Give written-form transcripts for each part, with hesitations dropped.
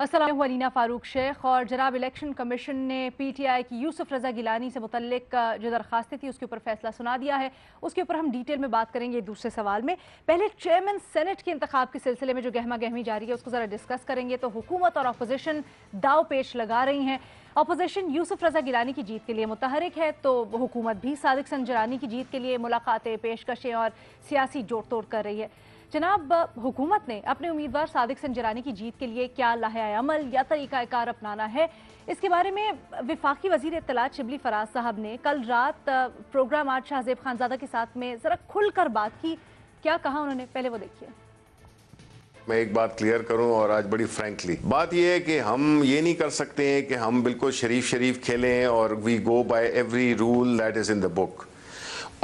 अस्सलाम वालेकुम, अलीना फ़ारूक शेख। और जनाब इलेक्शन कमीशन ने पीटीआई की यूसुफ रज़ा गिलानी से मुतल्लिक जो दरखास्तें थी उसके ऊपर फैसला सुना दिया है। उसके ऊपर हम डिटेल में बात करेंगे दूसरे सवाल में। पहले चेयरमैन सेनेट के इंतखाब के सिलसिले में जो गहमा गहमी जारी है उसको ज़रा डिस्कस करेंगे। तो हुकूमत और अपोजिशन दाव पेश लगा रही हैं। अपोजिशन यूसुफ रज़ा गिलानी की जीत के लिए मुतहरिक है, तो हुकूमत भी सादिक संजरानी की जीत के लिए मुलाकातें, पेशकशें और सियासी जोड़ तोड़ कर रही है। जनाब, हुकूमत ने अपने उम्मीदवार सादिक संजरानी की जीत के लिए क्या लाहे अमल या तरीक़ाकार अपनाना है, इसके बारे में वफाकी वज़ीर इत्तलात शिबली फराज साहब ने कल रात प्रोग्राम आज शाहजेब खानजादा के साथ में ज़रा खुलकर बात की। क्या कहा उन्होंने, पहले वो देखिए। मैं एक बात क्लियर करूं, और आज बड़ी फ्रैंकली बात यह है कि हम ये नहीं कर सकते हैं कि हम बिल्कुल शरीफ खेलें और we go by every rule that is in the book.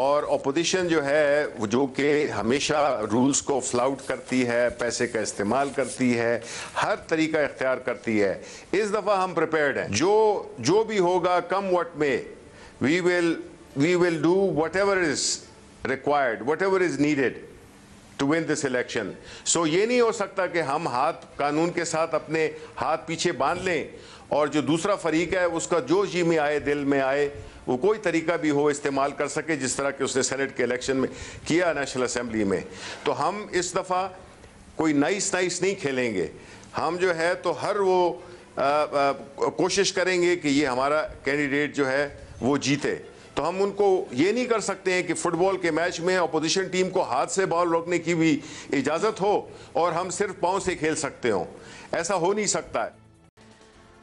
और अपोजिशन जो है जो कि हमेशा रूल्स को फ्लाउट करती है, पैसे का इस्तेमाल करती है, हर तरीका इख्तियार करती है। इस दफ़ा हम प्रिपेयर्ड हैं, जो भी होगा come what may, we will do whatever is required, whatever is needed to win this election. So ये नहीं हो सकता कि हम हाथ कानून के साथ अपने हाथ पीछे बांध लें और जो दूसरा फरीक है उसका जो जी में आए, दिल में आए, वो कोई तरीका भी हो इस्तेमाल कर सके, जिस तरह के उसने सेनेट के इलेक्शन में किया, नेशनल असेंबली में। तो हम इस दफ़ा कोई नाइस नहीं खेलेंगे। हम जो है तो हर वो कोशिश करेंगे कि ये हमारा कैंडिडेट जो है वो जीते। तो हम उनको ये नहीं कर सकते हैं कि फुटबॉल के मैच में अपोजिशन टीम को हाथ से बॉल रोकने की भी इजाज़त हो और हम सिर्फ पाँव से खेल सकते हों। ऐसा हो नहीं सकता है।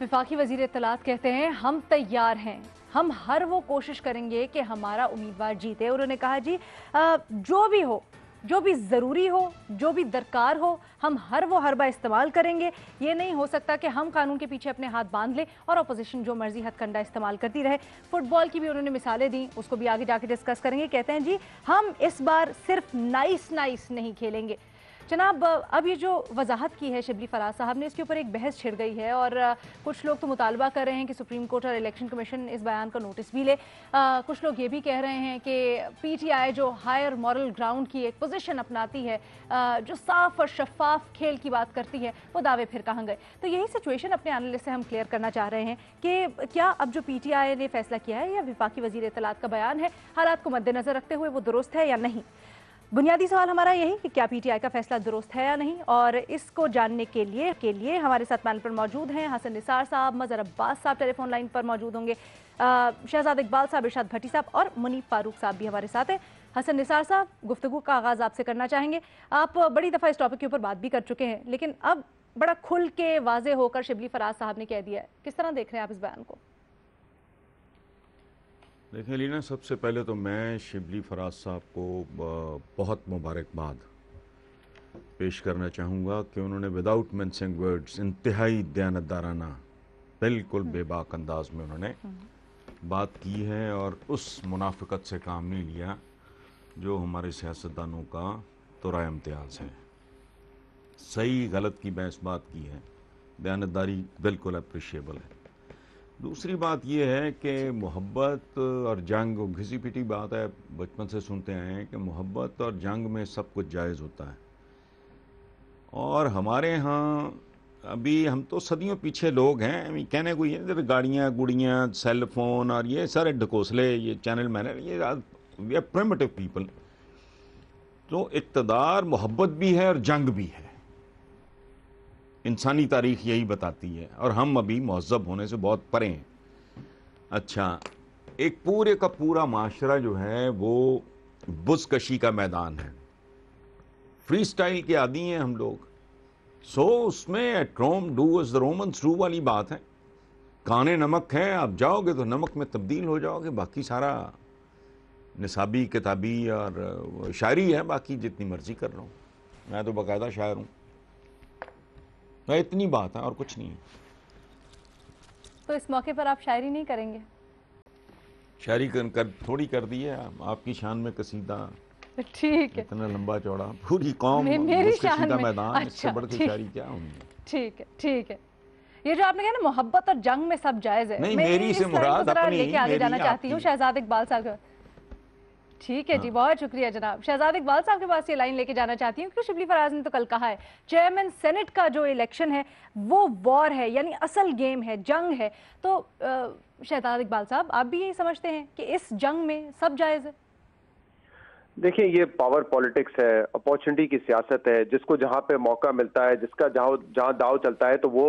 वफाकी वज़ीर इत्तलात कहते हैं हम तैयार हैं, हम हर वो कोशिश करेंगे कि हमारा उम्मीदवार जीते। उन्होंने कहा जी जो भी हो, जो भी ज़रूरी हो, जो भी दरकार हो, हम हर वो हरबा इस्तेमाल करेंगे। ये नहीं हो सकता कि हम कानून के पीछे अपने हाथ बांध लें और अपोजिशन जो मर्जी हथकंडा इस्तेमाल करती रहे। फुटबॉल की भी उन्होंने मिसालें दी, उसको भी आगे जाके डिस्कस करेंगे। कहते हैं जी हम इस बार सिर्फ नाइस नहीं खेलेंगे। जनाब, अब ये जो वजाहत की है शिबली फराज साहब ने, इसके ऊपर एक बहस छिड़ गई है और कुछ लोग तो मुतालबा कर रहे हैं कि सुप्रीम कोर्ट और इलेक्शन कमीशन इस बयान का नोटिस भी ले। कुछ लोग ये भी कह रहे हैं कि पीटीआई जो हायर मॉरल ग्राउंड की एक पोजीशन अपनाती है, जो साफ और शफाफ खेल की बात करती है, वो दावे फिर कहाँ गए। तो यही सिचुएशन अपने एनालिस्ट से हम क्लियर करना चाह रहे हैं कि क्या अब जो पीटीआई ने फैसला किया है या वफाकी वज़ीर इत्तलात का बयान है, हालात को मद्देनजर रखते हुए वो दुरुस्त है या नहीं। बुनियादी सवाल हमारा यही कि क्या पीटीआई का फैसला दुरुस्त है या नहीं। और इसको जानने के लिए हमारे साथ पैनल पर मौजूद हैं हसन निसार साहब, मजहर अब्बास साहब टेलीफोन लाइन पर मौजूद होंगे, शहजाद इकबाल साहब, इरशाद भट्टी साहब और मुनीफ फारूक साहब भी हमारे साथ हैं। हसन निसार साहब, गुफ्तगू का आगाज़ आपसे करना चाहेंगे। आप बड़ी दफ़ा इस टॉपिक के ऊपर बात भी कर चुके हैं, लेकिन अब बड़ा खुल के वाजे होकर शिबली फराज साहब ने कह दिया है, किस तरह देख रहे हैं आप इस बयान को? देखिए लीना, सबसे पहले तो मैं शिबली फराज साहब को बहुत मुबारकबाद पेश करना चाहूँगा कि उन्होंने विदाउट मेंशनिंग वर्ड्स इंतहाई दयानतदाराना, बिल्कुल बेबाक अंदाज में उन्होंने बात की है और उस मुनाफिकत से काम नहीं लिया जो हमारे सियासतदानों का तुरा इम्तियाज़ है। सही गलत की बहस बात की है, दयानतदारी बिल्कुल अप्रिशिएबल है। दूसरी बात यह है कि मोहब्बत और जंग, घिसी पिटी बात है, बचपन से सुनते आए हैं कि मोहब्बत और जंग में सब कुछ जायज़ होता है। और हमारे यहाँ अभी हम तो सदियों पीछे लोग हैं, कहने को ये गाड़ियाँ गुड़ियाँ, सेल फोन और ये सारे ढकोसले, ये चैनल मैनर, ये वी आर प्रिमिटिव पीपल। तो इक़्तिदार मोहब्बत भी है और जंग भी है, इंसानी तारीख यही बताती है, और हम अभी महज़ब होने से बहुत परे हैं। अच्छा, एक पूरे का पूरा माशरा जो है वो बुज़कशी का मैदान है, फ्री स्टाइल के आदी हैं हम लोग। सो उसमें at Rome do as the Romans do वाली बात है। काने नमक हैं, आप जाओगे तो नमक में तब्दील हो जाओगे, बाकी सारा निसाबी किताबी और शायरी है, बाकी जितनी मर्जी कर रहा हूँ, मैं तो बाकायदा शायर हूँ। इतनी बात है और कुछ नहीं है। तो इस मौके पर आप शायरी नहीं करेंगे? शायरी थोड़ी कर दी है आपकी शान में कसीदा, ठीक है, इतना लंबा चौड़ा, पूरी कौम मेरी शान में मैदान। अच्छा, इससे बढ़ के शायरी क्या होगी? ठीक है। ये जो आपने कहा ना मोहब्बत और जंग में सब जायज है, नहीं, मेरी से मुराद अपनी लेके आगे जाना चाहती हूँ शहजाद इकबाल साहब। ठीक है जी, बहुत शुक्रिया जनाब। शहजाद इकबाल साहब के पास ये लाइन लेके जाना चाहती हूँ, क्योंकि शिबली फराज ने तो कल कहा है चेयरमैन सेनेट का जो इलेक्शन है वो वॉर है, यानी असल गेम है, जंग है। तो शहजाद इकबाल साहब, आप भी यही समझते हैं कि इस जंग में सब जायज़ है? देखिए, ये पावर पॉलिटिक्स है, अपॉर्चुनिटी की सियासत है। जिसको जहां पे मौका मिलता है, जिसका जहां दाव चलता है, तो वो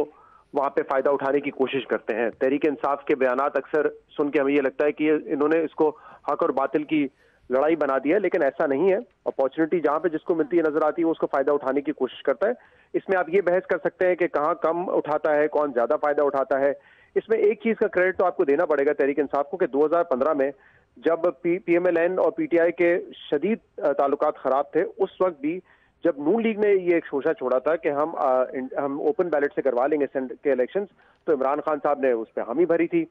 वहां पे फायदा उठाने की कोशिश करते हैं। तहरीक इंसाफ के बयानात अक्सर सुन के हमें ये लगता है कि इन्होंने इसको हक और बातिल की लड़ाई बना दी है, लेकिन ऐसा नहीं है। अपॉर्चुनिटी जहां पे जिसको मिलती है, नजर आती है, उसको फायदा उठाने की कोशिश करता है। इसमें आप ये बहस कर सकते हैं कि कहाँ कम उठाता है, कौन ज्यादा फायदा उठाता है। इसमें एक चीज का क्रेडिट तो आपको देना पड़ेगा तहरीक इंसाफ को कि 2015 में जब पीएमएलएन और पीटीआई के शदीद ताल्लुकात खराब थे, उस वक्त भी जब नून लीग ने ये एक शोशा छोड़ा था कि हम ओपन बैलेट से करवा लेंगे सेनेट के इलेक्शंस, तो इमरान खान साहब ने उस पर हामी भरी थी।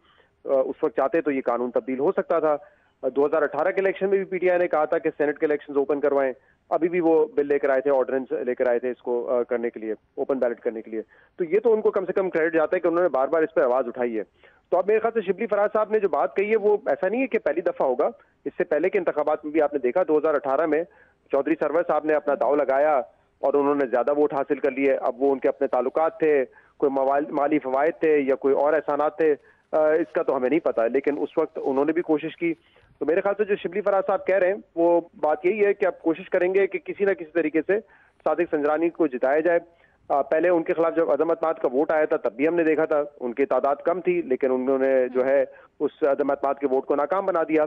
उस वक्त चाहते तो ये कानून तब्दील हो सकता था। 2018 के इलेक्शन में भी पीटीआई ने कहा था कि सेनेट के इलेक्शंस ओपन करवाएं। अभी भी वो बिल लेकर आए थे, ऑर्डिनेंस लेकर आए थे इसको करने के लिए, ओपन बैलेट करने के लिए। तो ये तो उनको कम से कम क्रेडिट जाता है कि उन्होंने बार बार इस पर आवाज उठाई है। तो अब मेरे ख्याल से शिबली फराज साहब ने जो बात कही है वो ऐसा नहीं है कि पहली दफा होगा। इससे पहले के इंतखाबात में भी आपने देखा 2018 में चौधरी सरवर साहब ने अपना दाव लगाया और उन्होंने ज्यादा वोट हासिल कर लिए। अब वो उनके अपने ताल्लुकात थे, कोई माली फवायद थे या कोई और एहसानात थे, इसका तो हमें नहीं पता है, लेकिन उस वक्त उन्होंने भी कोशिश की। तो मेरे ख्याल से जो शिबली फराज साहब कह रहे हैं वो बात यही है कि आप कोशिश करेंगे कि किसी ना किसी तरीके से सादिक संजरानी को जिताया जाए। पहले उनके खिलाफ जब अदम अतमाद का वोट आया था तब भी हमने देखा था उनकी तादाद कम थी, लेकिन उन्होंने जो है उस अदम अतमाद के वोट को नाकाम बना दिया।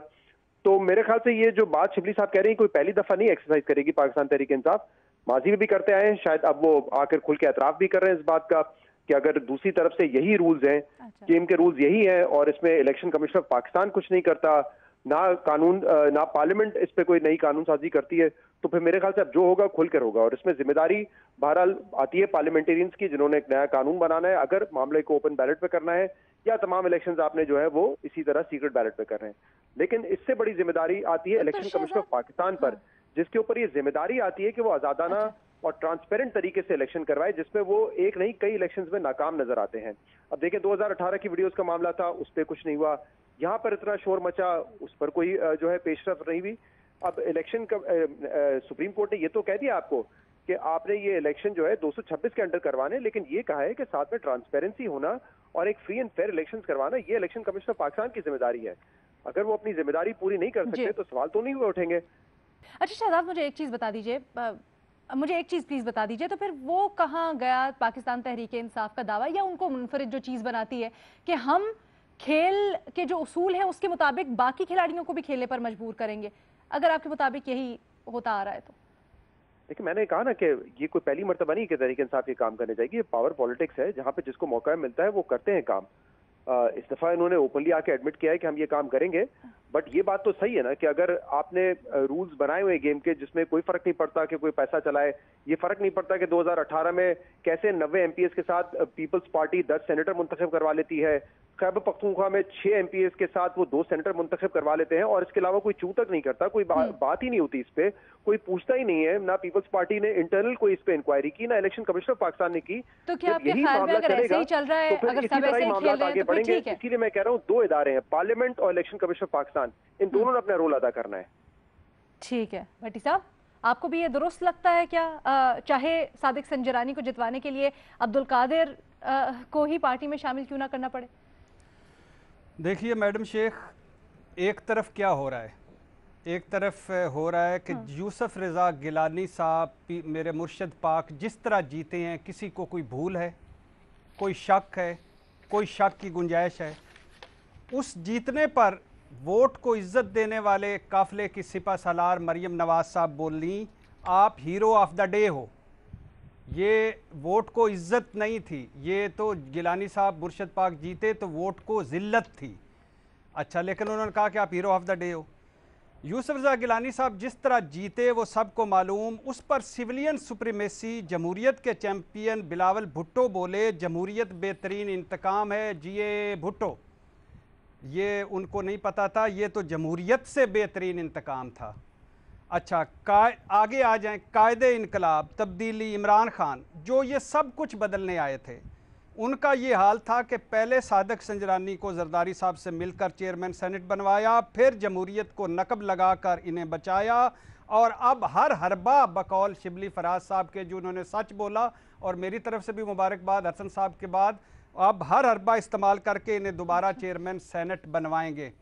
तो मेरे ख्याल से ये जो बात शिबली साहब कह रहे हैं कोई पहली दफा नहीं एक्सरसाइज करेगी पाकिस्तान तहरीक इंसाफ, माजी में भी करते आए हैं, शायद अब वो आकर खुल के एतराफ भी कर रहे हैं इस बात का कि अगर दूसरी तरफ से यही रूल्स हैं, गेम के रूल्स यही हैं और इसमें इलेक्शन कमिश्नर ऑफ पाकिस्तान कुछ नहीं करता, ना कानून ना पार्लियामेंट इस पे कोई नई कानून साजी करती है, तो फिर मेरे ख्याल से अब जो होगा खुलकर होगा। और इसमें जिम्मेदारी बहरहाल आती है पार्लियामेंटेरियंस की, जिन्होंने एक नया कानून बनाना है, अगर मामले को ओपन बैलेट पे करना है या तमाम इलेक्शंस आपने जो है वो इसी तरह सीक्रेट बैलेट पे कर रहे हैं। लेकिन इससे बड़ी जिम्मेदारी आती है इलेक्शन कमिश्नर ऑफ पाकिस्तान पर, जिसके ऊपर ये जिम्मेदारी आती है कि वो आजादाना और ट्रांसपेरेंट तरीके से इलेक्शन करवाए, जिसमें वो एक नहीं कई इलेक्शंस में नाकाम नजर आते हैं। अब देखें 2018 की वीडियोस का मामला था, उस पर कुछ नहीं हुआ, यहाँ पर इतना शोर मचा, उस पर कोई जो है पेशरफ नहीं हुई। अब इलेक्शन का सुप्रीम कोर्ट ने ये तो कह दिया आपको कि आपने ये इलेक्शन जो है 226 के अंडर करवाने, लेकिन ये कहा है कि साथ में ट्रांसपेरेंसी होना और एक फ्री एंड फेयर इलेक्शन करवाना ये इलेक्शन कमिश्नर पाकिस्तान की जिम्मेदारी है। अगर वो अपनी जिम्मेदारी पूरी नहीं कर सकते तो सवाल तो नहीं हुए उठेंगे। अच्छा शहजाद, मुझे एक चीज बता दीजिए, मुझे एक चीज प्लीज बता दीजिए, तो फिर वो कहाँ गया पाकिस्तान तहरीक इंसाफ का दावा, या उनको मुनफरिद जो चीज बनाती है कि हम खेल के जो उसूल हैं उसके मुताबिक बाकी खिलाड़ियों को भी खेलने पर मजबूर करेंगे, अगर आपके मुताबिक यही होता आ रहा है तो? देखिए, मैंने कहा ना कि ये कोई पहली मर्तबा नहीं कि तहरीक इंसाफ ये काम करने जाएगी। ये पावर पॉलिटिक्स है, जहां पे जिसको मौका मिलता है वो करते हैं काम। इस दफा इन्होंने ओपनली आके एडमिट किया है कि हम ये काम करेंगे। बट ये बात तो सही है ना कि अगर आपने रूल्स बनाए हुए गेम के जिसमें कोई फर्क नहीं पड़ता कि कोई पैसा चलाए, ये फर्क नहीं पड़ता कि 2018 में कैसे 90 एमपीएस के साथ पीपल्स पार्टी 10 सेनेटर मुंतखब करवा लेती है, खैबर पख्तूनख्वा में 6 एमपीएस के साथ वो 2 सेनेटर मुंतखब करवा लेते हैं और इसके अलावा कोई चू तक नहीं करता, कोई बात ही नहीं होती इस पे, कोई पूछता ही नहीं है। ना पीपल्स पार्टी ने इंटरनल कोई इस पे इंक्वायरी की, ना इलेक्शन कमिश्नर पाकिस्तान ने की। तो क्या आपके ख्याल में अगर ऐसे ही चल रहा है, अगर सब ऐसे ही खेल रहे हैं तो ठीक है? इसीलिए मैं कह रहा हूँ 2 इदारे हैं, पार्लियामेंट और इलेक्शन कमिश्नर पाकिस्तान, इन दोनों ने अपना रोल अदा करना है। ठीक है भट्टी साहब, आपको भी ये दुरुस्त लगता है क्या, चाहे सादिक संजरानी को जितवाने के लिए अब्दुल कादिर को ही पार्टी में शामिल क्यों ना करना पड़े? देखिए मैडम शेख, एक तरफ क्या हो रहा है, एक तरफ हो रहा है कि यूसुफ रज़ा गिलानी साहब मेरे मुर्शद पाक जिस तरह जीते हैं, किसी को कोई भूल है, कोई शक है, कोई शक की गुंजाइश है, उस जीतने पर वोट को इज्जत देने वाले काफिले की सिपा सालार मरियम नवाज साहब बोली आप हीरो ऑफ द डे हो। ये वोट को इज्जत नहीं थी, ये तो गिलानी साहब मुर्शद पाक जीते तो वोट को जिल्लत थी। अच्छा, लेकिन उन्होंने कहा कि आप हीरो ऑफ द डे हो। यूसुफ रज़ा गिलानी साहब जिस तरह जीते वो सबको मालूम, उस पर सिविलियन सुप्रीमेसी, जमहूरियत के चैम्पियन बिलावल भुट्टो बोले जमहूरियत बेहतरीन इंतकाम है, जिए भुट्टो। ये उनको नहीं पता था, ये तो जमहूरियत से बेहतरीन इंतकाम था। अच्छा, आगे आ जाएं, कायदे इनकलाब, तब्दीली, इमरान खान, जो ये सब कुछ बदलने आए थे, उनका ये हाल था कि पहले सादक संजरानी को जरदारी साहब से मिलकर चेयरमैन सेनेट बनवाया, फिर जमहूरियत को नकब लगाकर इन्हें बचाया, और अब हर हरबा बकौल शिबली फराज साहब के, जो उन्होंने सच बोला, और मेरी तरफ से भी मुबारकबाद हसन साहब के बाद, अब हर हरबा इस्तेमाल करके इन्हें दोबारा चेयरमैन सेनेट बनवाएंगे।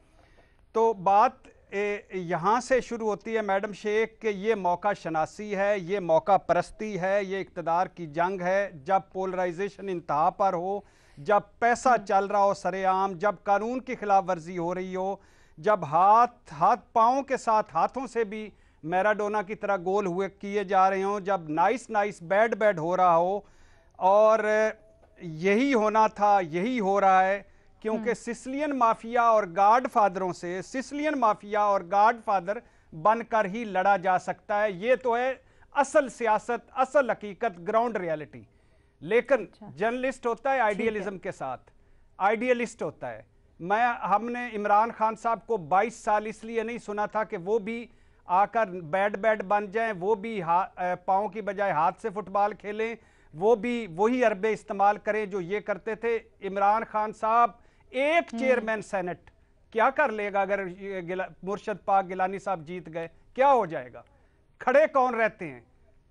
तो बात यहाँ से शुरू होती है मैडम शेख कि ये मौका शनासी है, ये मौका परस्ती है, ये इक़्तिदार की जंग है। जब पोलराइजेशन इंतहा पर हो, जब पैसा चल रहा हो सरेआम, जब कानून की खिलाफ वर्जी हो रही हो, जब हाथ पाँव के साथ हाथों से भी मैराडोना की तरह गोल हुए किए जा रहे हों, जब नाइस बैड हो रहा हो, और यही होना था, यही हो रहा है, क्योंकि सिसिलियन माफिया और गॉड फादरों से सिसिलियन माफिया और गॉड फादर बनकर ही लड़ा जा सकता है। ये तो है असल सियासत, असल हकीकत, ग्राउंड रियलिटी। लेकिन जर्नलिस्ट होता है आइडियलिज्म के साथ, आइडियलिस्ट होता है। हमने इमरान खान साहब को 22 साल इसलिए नहीं सुना था कि वो भी आकर बैड बन जाएं, वो भी पाँव की बजाय हाथ से फुटबॉल खेलें, वो भी वही अरबे इस्तेमाल करें जो ये करते थे। इमरान खान साहब एक चेयरमैन सेनेट क्या कर लेगा अगर मुर्शद पाक गिलानी साहब जीत गए? क्या हो जाएगा? खड़े कौन रहते हैं?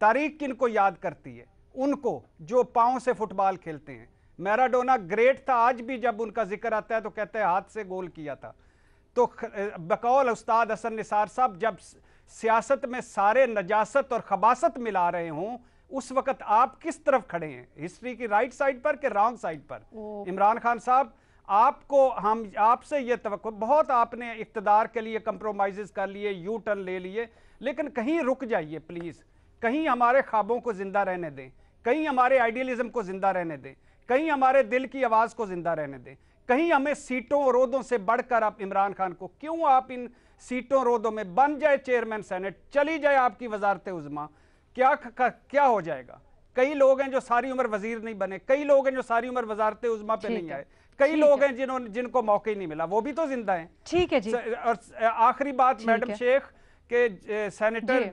तारीख किनको याद करती है? उनको जो पाँव से फुटबॉल खेलते हैं। मैराडोना ग्रेट था, आज भी जब उनका जिक्र आता है तो कहते हैं हाथ से गोल किया था। तो बकौल उस्ताद हसन निसार साहब, जब सियासत में सारे नजासत और खबासत मिला रहे हों, उस वक्त आप किस तरफ खड़े हैं? हिस्ट्री की राइट साइड पर कि रॉन्ग साइड पर? इमरान खान साहब, आपको हम आपसे ये तवक्को, बहुत आपने इक़्तिदार के लिए कंप्रोमाइज़ कर लिए, यू टर्न ले लिए, लेकिन कहीं रुक जाइए प्लीज़। कहीं हमारे ख्वाबों को जिंदा रहने दें, कहीं हमारे आइडियलिज्म को जिंदा रहने दें, कहीं हमारे दिल की आवाज़ को जिंदा रहने दें, कहीं हमें सीटों और ओहदों से बढ़कर आप इमरान खान को क्यों, आप इन सीटों और ओहदों में बन जाए चेयरमैन सेनेट, चली जाए आपकी वजारत उज़्मा, क्या हो जाएगा? कई लोग हैं जो सारी उम्र वजीर नहीं बने, कई लोग हैं जो सारी उम्र वजारत उज़्मा पे नहीं आए, कई लोग हैं जिनको मौका ही नहीं मिला, वो भी तो जिंदा हैं। ठीक है जी। और आखिरी बात मैडम शेख के सेनेटर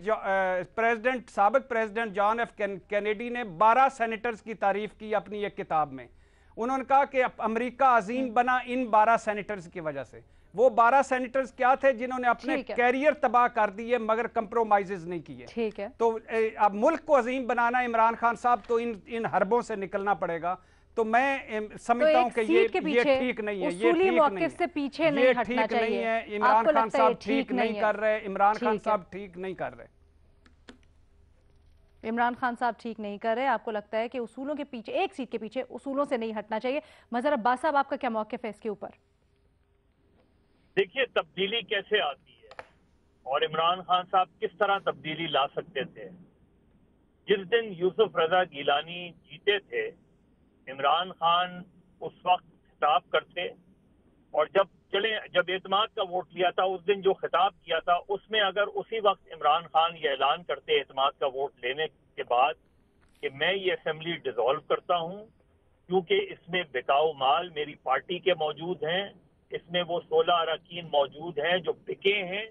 प्रेसिडेंट, साबिक प्रेसिडेंट जॉन एफ कैनेडी ने 12 सेनेटर्स की तारीफ की अपनी एक किताब में। उन्होंने कहा कि अमेरिका अजीम बना इन 12 सेनेटर्स की वजह से। वो 12 सेनेटर्स क्या थे जिन्होंने अपने कैरियर तबाह कर दिए मगर कंप्रोमाइजेज नहीं किए। ठीक है। तो अब मुल्क को अजीम बनाना इमरान खान साहब, तो इन हरबों से निकलना पड़ेगा। तो मैं समझता हूं कि ये ठीक नहीं है, ये ठीक नहीं है, से पीछे नहीं हटना चाहिए। इमरान खान साहब ठीक नहीं कर रहे, इमरान खान साहब ठीक नहीं कर रहे, इमरान खान साहब ठीक नहीं कर रहे। आपको लगता है कि उसूलों के पीछे, एक सीट के पीछे उसूलों से नहीं हटना चाहिए। मजहर अब्बास साहब, आपका क्या मौक़िफ़ है इसके ऊपर? देखिए, तब्दीली कैसे आती है और इमरान खान साहब किस तरह तब्दीली ला सकते थे। जिस दिन यूसुफ रजा गिलानी जीते थे, इमरान खान उस वक्त खिताब करते, और जब एतमाद का वोट लिया था उस दिन जो खिताब किया था उसमें अगर उसी वक्त इमरान खान ये ऐलान करते एतमाद का वोट लेने के बाद कि मैं ये असेंबली डिसॉल्व करता हूं क्योंकि इसमें बिकाऊ माल मेरी पार्टी के मौजूद हैं, इसमें वो 16 अरकान मौजूद हैं जो बिके हैं,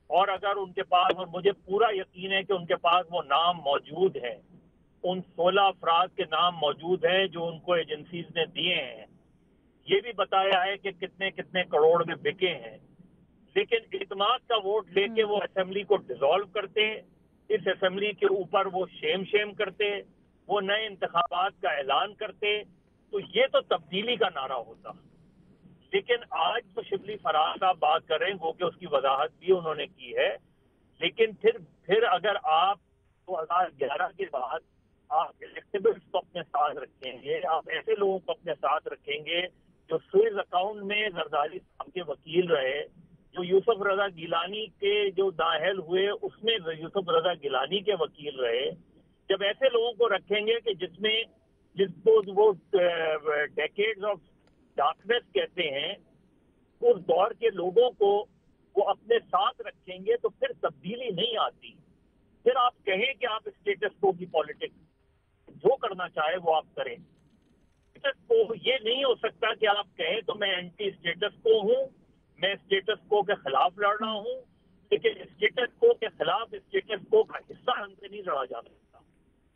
और अगर उनके पास, और मुझे पूरा यकीन है कि उनके पास वो नाम मौजूद हैं, उन 16 अफराद के नाम मौजूद हैं जो उनको एजेंसीज ने दिए हैं। ये भी बताया है कि कितने कितने करोड़ में बिके हैं। लेकिन इत्मीनान का वोट लेके वो असेंबली को डिसॉल्व करते, इस असेंबली के ऊपर वो शेम करते, वो नए इंतखाबात का ऐलान करते, तो ये तो तब्दीली का नारा होता। लेकिन आज जो शिबली फराज साहब बात कर रहे हैं वो कि उसकी वजाहत भी उन्होंने की है, लेकिन फिर अगर आप 2011 के बाद आप इलेक्टेबल्स को अपने साथ रखेंगे, आप ऐसे लोगों को अपने साथ रखेंगे जो स्विस अकाउंट में जरदारी साहब के वकील रहे, जो यूसुफ रजा गिलानी के जो नाअहल हुए उसमें यूसुफ रजा गिलानी के वकील रहे, जब ऐसे लोगों को रखेंगे कि जिसको वो डेकेड्स ऑफ डार्कनेस कहते हैं, उस दौर के लोगों को वो अपने साथ रखेंगे, तो फिर तब्दीली नहीं आती। फिर आप कहें कि आप स्टेटस को की पॉलिटिक्स जो करना चाहे वो आप करें। स्टेटस को ये नहीं हो सकता कि आप कहें तो मैं एंटी स्टेटस को हूं, मैं स्टेटस को के खिलाफ लड़ रहा हूं, लेकिन स्टेटस को के खिलाफ स्टेटस को का हिस्सा हमसे नहीं लड़ा जा सकता।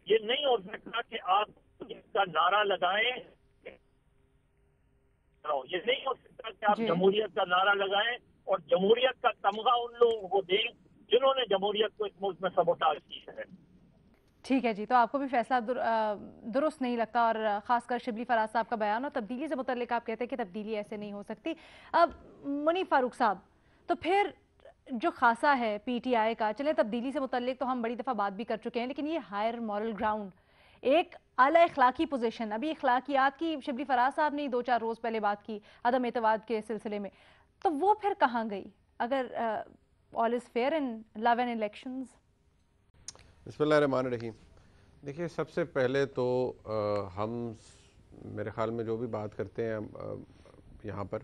ये नहीं हो सकता कि आप इसका नारा लगाएं रहा हूँ। ये नहीं हो सकता कि आप जी। जमहूरियत का नारा लगाएं और जमहूरियत का तमगा उन लोगों को दें जिन्होंने जमहूरियत को इस मुल्क में सबोटाज किया है। ठीक है जी, तो आपको भी फैसला दुरुस्त नहीं लगता, और खासकर शिबली फराज साहब का बयान और तब्दीली से मुतल्लिक आप कहते हैं कि तब्दीली ऐसे नहीं हो सकती। अब मुनीफ फारूक साहब, तो फिर जो खासा है पीटीआई का, चले तब्दीली से मुतल्लिक तो हम बड़ी दफ़ा बात भी कर चुके हैं, लेकिन ये हायर मॉरल ग्राउंड, एक आला इखलाकी पोजीशन, अभी इखलाकियात की शिबली फराज साहब ने 2-4 रोज़ पहले बात की अदम एतवाद के सिलसिले में, तो वो फिर कहाँ गई अगर all is fair in love and elections? बिस्मिल्लाहिर्रहमानिर्रहीम। देखिए, सबसे पहले तो हम मेरे ख्याल में जो भी बात करते हैं यहाँ पर,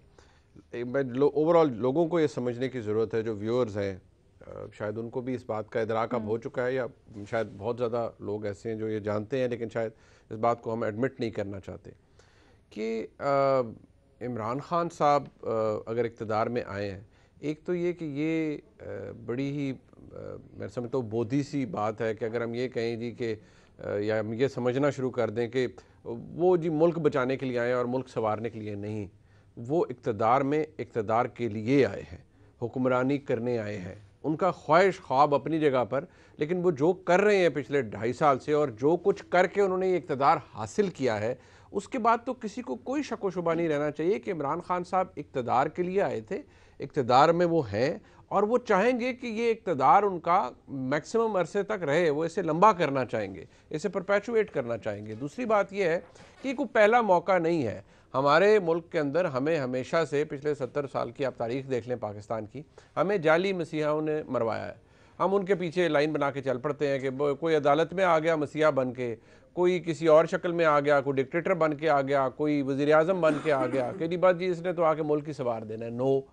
ओवरऑल लोगों को ये समझने की ज़रूरत है, जो व्यूअर्स हैं शायद उनको भी इस बात का इदराक अब हो चुका है, या शायद बहुत ज़्यादा लोग ऐसे हैं जो ये जानते हैं लेकिन शायद इस बात को हम एडमिट नहीं करना चाहते कि इमरान खान साहब अगर इक़्तिदार में आए हैं, एक तो ये कि ये बड़ी ही मेरे समझता हूँ बोधी सी बात है कि अगर हम ये कहें जी कि या हम ये समझना शुरू कर दें कि वो जी मुल्क बचाने के लिए आए और मुल्क संवारने के लिए नहीं, वो इक़्तिदार में इक़्तिदार के लिए आए हैं, हुक्मरानी करने आए हैं। उनका ख्वाहिश ख्वाब अपनी जगह पर, लेकिन वो जो कर रहे हैं पिछले 2.5 साल से और जो कुछ करके उन्होंने ये इक़्तिदार हासिल किया है, उसके बाद तो किसी को कोई शक व शुबा नहीं रहना चाहिए कि इमरान खान साहब इक़्तिदार के लिए आए थे, इक़्तिदार में वो हैं और वो चाहेंगे कि ये इक़्तिदार उनका मैक्सिमम अरसे तक रहे, वो इसे लंबा करना चाहेंगे, इसे परपेचुएट करना चाहेंगे। दूसरी बात ये है कि कोई पहला मौका नहीं है हमारे मुल्क के अंदर। हमें हमेशा से पिछले 70 साल की आप तारीख़ देख लें पाकिस्तान की, हमें जाली मसीहाओं ने मरवाया है। हम उनके पीछे लाइन बना के चल पड़ते हैं कि कोई अदालत में आ गया मसीहा बन के, कोई किसी और शक्ल में आ गया, कोई डिक्टेटर बन के आ गया, कोई वज़ीर आज़म बन के आ गया कि बस जी इसने तो आके मुल्क ही संवार देना है। नो,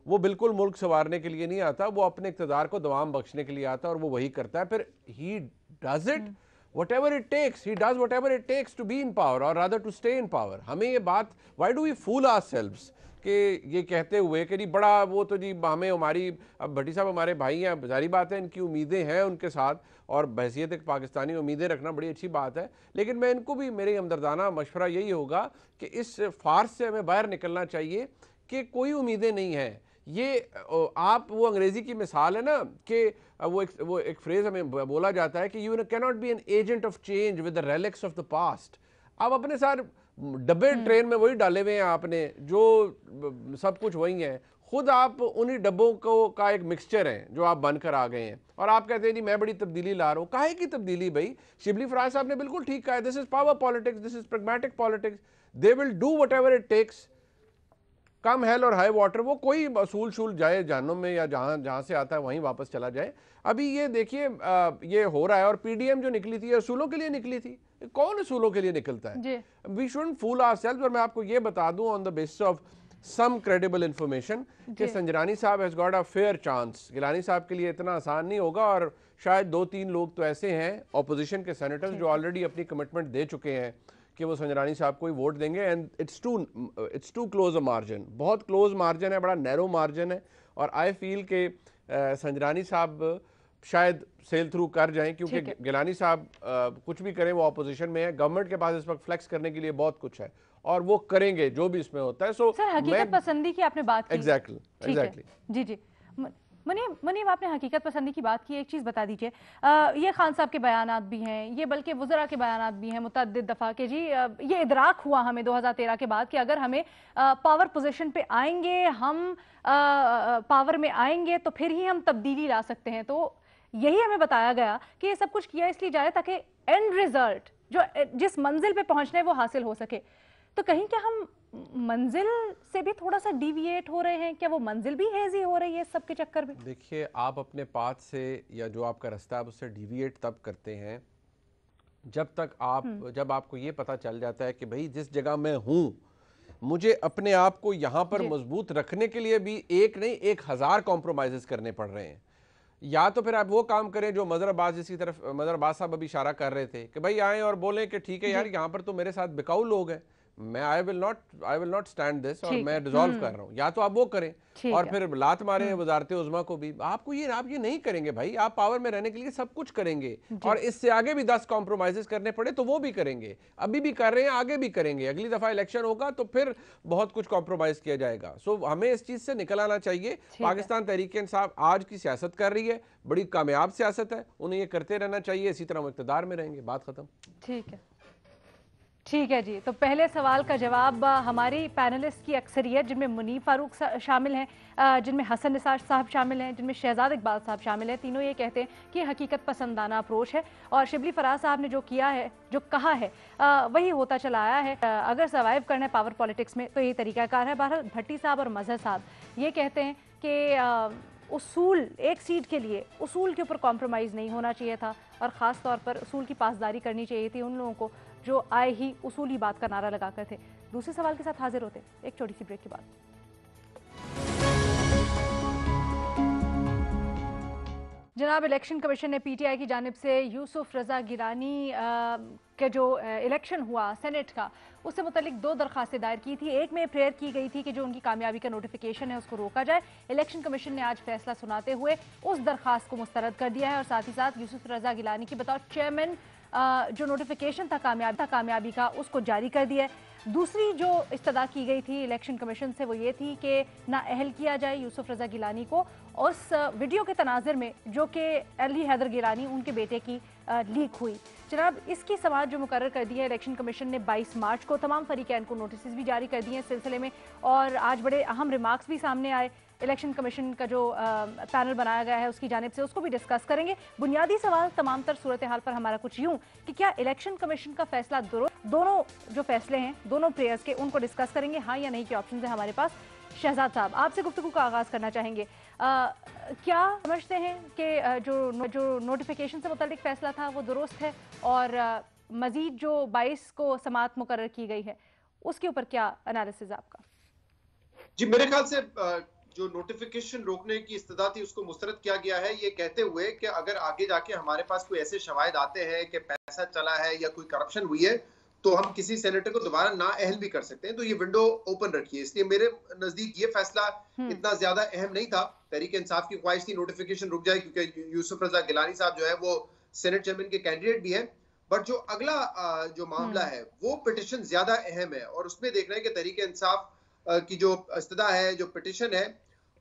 वो बिल्कुल मुल्क संवारने के लिए नहीं आता, वो अपने इक़्तिदार को दवाम बख्शने के लिए आता है और वो वही करता है। फिर he does it whatever it takes, he does whatever it takes to be in power or rather to stay in power. हमें ये बात, why do we fool ourselves कि ये कहते हुए कि जी बड़ा वो तो जी हमें हमारी, अब भट्टी साहब हमारे भाई हैं, जारी बात है इनकी उम्मीदें हैं उनके साथ और बहसियत एक पाकिस्तानी उम्मीदें रखना बड़ी अच्छी बात है, लेकिन मैं इनको भी, मेरे हमदर्दाना मशवरा यही होगा कि इस फार्स से हमें बाहर निकलना चाहिए कि कोई उम्मीदें नहीं हैं। ये आप, वो अंग्रेज़ी की मिसाल है ना कि वो एक फ्रेज़ हमें बोला जाता है कि you can not be an agent of change with the relics of the past. आप अपने साथ डब्बे ट्रेन में वही डाले हुए हैं आपने, जो सब कुछ वही है, खुद आप उन्हीं डब्बों को का एक मिक्सचर है जो आप बनकर आ गए हैं और आप कहते हैं जी मैं बड़ी तब्दीली ला रहा हूँ। काहे की तब्दीली भाई? शिबली फराज साहब ने बिल्कुल ठीक कहा है, this is power politics, this is pragmatic politics, they will do whatever it takes, come hell or high water, वो कोई असूल शूल जाए जहन्नुम में या जहाँ से आता है वहीं वापस चला जाए। अभी ये देखिए ये हो रहा है और पीडीएम जो निकली थी असूलों के लिए निकली थी, कौन असूलों के लिए निकलता है? We shouldn't fool ourselves. और मैं आपको ये बता दूं on the basis of some credible information कि संजरानी साहब has got a fair chance. Gilani साहब के लिए इतना आसान नहीं होगा और शायद 2-3 लोग तो ऐसे हैं ऑपोजिशन के सेनेटर्स जो ऑलरेडी अपनी कमिटमेंट दे चुके हैं कि वो संजरानी साहब को ही वोट देंगे and it's too close a margin, बहुत क्लोज मार्जिन है, बड़ा नैरो मार्जिन है और आई फील के संजरानी साहब शायद सेल थ्रू कर जाएं क्योंकि गिलानी साहब कुछ भी करें वो ऑपोजिशन में है, गवर्नमेंट के पास इस वक्त फ्लेक्स करने के लिए बहुत कुछ है और वो करेंगे जो भी इसमें होता है। सो हकीकत पसंदी की आपने बात की। एग्जैक्टली जी जी मुनीब, आपने हकीकत पसंदी की बात की। एक चीज़ बता दीजिए, ये खान साहब के बयानात भी हैं, ये बल्कि वज़रा के बयानात भी हैं मुतअद्दिद दफ़ा के, जी ये इदराक हुआ हमें 2013 के बाद कि अगर हमें पावर पोजीशन पे आएंगे, हम पावर में आएंगे तो फिर ही हम तब्दीली ला सकते हैं। तो यही हमें बताया गया कि ये सब कुछ किया इसलिए जाए ताकि एंड रिजल्ट जो जिस मंजिल पे पहुंचना है वो हासिल हो सके। तो कहीं क्या हम मंजिल से भी थोड़ा सा डिविएट हो रहे हैं? क्या वो मंजिल भी हेजी हो रही है इस सब के चक्कर में? देखिए, आप अपने पाथ से या जो आपका रास्ता है उससे डिविएट तब करते हैं जब आपको ये पता चल जाता है कि भाई जिस जगह मैं हूँ मुझे अपने आप को यहाँ पर मजबूत रखने के लिए भी एक नहीं 1000 कॉम्प्रोमाइज़ करने पड़ रहे हैं। या तो फिर आप वो काम करें जो मदर अब्बास जिसकी तरफ मदर अब्बास साहब अभी इशारा कर रहे थे कि भाई आएँ और बोलें कि ठीक है यार यहाँ पर तो मेरे साथ बिकाऊ लोग हैं, मैं I will not stand this, और मैं डिसॉल्व कर रहा हूँ, या तो आप वो करें और फिर लात मारे वजारत उज़्मा को भी। आप ये नहीं करेंगे भाई, आप पावर में रहने के लिए सब कुछ करेंगे, और इससे आगे भी 10 कॉम्प्रोमाइजेस करने पड़े तो वो भी करेंगे, अभी भी कर रहे हैं, आगे भी करेंगे। अगली दफा इलेक्शन होगा तो फिर बहुत कुछ कॉम्प्रोमाइज किया जाएगा। सो हमें इस चीज से निकल आना चाहिए। पाकिस्तान तहरीक इंसाफ आज की सियासत कर रही है, बड़ी कामयाब सियासत है, उन्हें ये करते रहना चाहिए, इसी तरह वो इक़्तिदार में रहेंगे। बात खत्म। ठीक है जी। तो पहले सवाल का जवाब हमारी पैनलिस्ट की अक्सरियत, जिनमें मुनीफ फारूक शामिल हैं, जिनमें हसन निसार साहब शामिल हैं, जिनमें शहजाद इकबाल साहब शामिल हैं, तीनों ये कहते हैं कि हकीकत पसंदाना अप्रोच है, और शिबली फराज साहब ने जो किया है, जो कहा है, वही होता चला आया है। अगर सर्वाइव करना है पावर पॉलिटिक्स में तो यही तरीकाकार है। बहरहाल भट्टी साहब और मजहर साहब ये कहते हैं कि उसूल, एक सीट के लिए उसूल के ऊपर कॉम्प्रोमाइज़ नहीं होना चाहिए था, और ख़ास तौर पर उसूल की पासदारी करनी चाहिए थी उन लोगों को जो आए ही उसूली बात का नारा लगाकर थे। दूसरे सवाल के साथ हाजिर होते एक छोटी सी ब्रेक के बाद। जनाब, इलेक्शन कमीशन ने पीटीआई की जानिब से यूसुफ रज़ा गिलानी के जो इलेक्शन हुआ सेनेट का, उससे मुतल्लिक 2 दरख्वास्तें दायर की थी। एक में प्रेयर की गई थी कि जो उनकी कामयाबी का नोटिफिकेशन है उसको रोका जाए। इलेक्शन कमीशन ने आज फैसला सुनाते हुए उस दरख्वास्त को मुस्तरद कर दिया है, और साथ ही साथ यूसुफ रज़ा गिलानी की बतौर चेयरमैन जो नोटिफिकेशन था कामयाबी का, उसको जारी कर दिया है। दूसरी जो इस्तदा की गई थी इलेक्शन कमीशन से वो ये थी कि नाअहल किया जाए यूसुफ रज़ा गिलानी को उस वीडियो के तनाज़ुर में जो कि अली हैदर गिलानी उनके बेटे की लीक हुई। जनाब, इसकी समाअत जो मुकर्रर कर दी है इलेक्शन कमीशन ने 22 मार्च को, तमाम फरीकैन को नोटिस भी जारी कर दिए हैं इस सिलसिले में, और आज बड़े अहम रिमार्क्स भी सामने आए। इलेक्शन कमीशन का जो पैनल बनाया गया है उसकी जानिब से, उसको भी डिस्कस करेंगे। बुनियादी सवाल तमाम तर सूरत हाल पर हमारा कुछ यूं कि क्या इलेक्शन कमीशन का फैसला दोनों जो फैसले हैं दोनों प्लेयर्स के, उनको डिस्कस करेंगे, हाँ या नहीं के ऑप्शन है हमारे पास। शहजाद साहब, आपसे गुफ्तगू का आगाज़ करना चाहेंगे। क्या समझते हैं कि जो नोटिफिकेशन से मुतल्लिक फैसला था वो दुरुस्त है, और मजीद जो 22 को समाअत मुकर्रर की गई है उसके ऊपर क्या एनालिसिस आपका? जी, मेरे ख्याल से जो नोटिफिकेशन रोकने की इस्तदा थी उसको मुस्तरद किया गया है, ये कहते हुए कि अगर आगे जाके हमारे पास कोई ऐसे शवाहिद आते हैं कि पैसा चला है या कोई करप्शन हुई है तो हम किसी सेनेटर को दोबारा नाअहल भी कर सकते हैं। तो ये विंडो ओपन रखिए। इसलिए मेरे नजदीक ये फैसला इतना ज्यादा अहम नहीं था। तहरीक इंसाफ की ख्वाहिश थी नोटिफिकेशन रुक जाए, क्योंकि यूसुफ रजा गिलानी साहब जो है वो सेनेट चेयरमैन के कैंडिडेट भी हैं। बट जो अगला जो मामला है वो पिटिशन ज्यादा अहम है, और उसमें देख रहे हैं कि तहरीक इंसाफ की जो इस्तदा है, जो पिटिशन है,